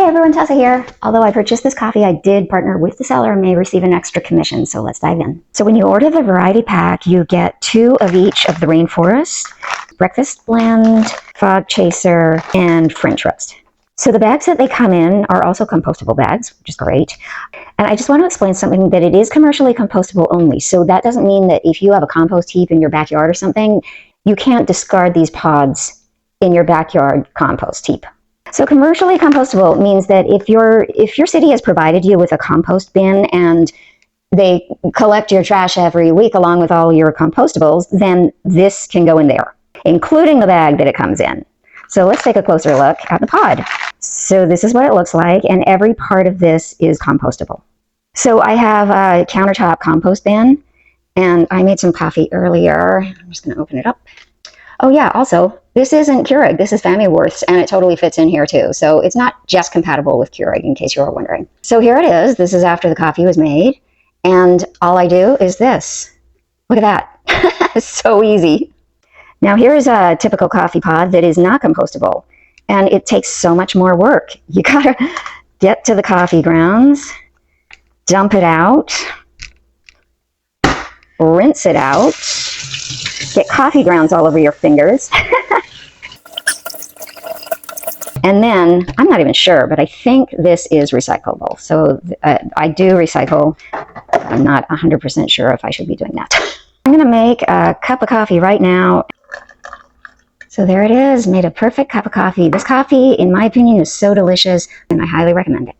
Hey everyone, Tessa here. Although I purchased this coffee, I did partner with the seller and may receive an extra commission, so let's dive in. So when you order the variety pack, you get 2 of each of the rainforest, breakfast blend, fog chaser, and French roast. So the bags that they come in are also compostable bags, which is great. And I just want to explain something, that it is commercially compostable only. So that doesn't mean that if you have a compost heap in your backyard or something, you can't discard these pods in your backyard compost heap. So commercially compostable means that if your city has provided you with a compost bin and they collect your trash every week along with all your compostables, then this can go in there, including the bag that it comes in. So let's take a closer look at the pod. So this is what it looks like, and every part of this is compostable. So I have a countertop compost bin, and I made some coffee earlier. I'm just going to open it up. Oh yeah, also, this isn't Keurig, this is Family Worth's, and it totally fits in here too. So it's not just compatible with Keurig, in case you were wondering. So here it is. This is after the coffee was made, and all I do is this. Look at that. It's so easy. Now here's a typical coffee pod that is not compostable, and it takes so much more work. You gotta get to the coffee grounds, dump it out, rinse it out, get coffee grounds all over your fingers. And then, I'm not even sure, but I think this is recyclable. So I do recycle. I'm not 100% sure if I should be doing that. I'm gonna make a cup of coffee right now. So there it is, made a perfect cup of coffee. This coffee, in my opinion, is so delicious, and I highly recommend it.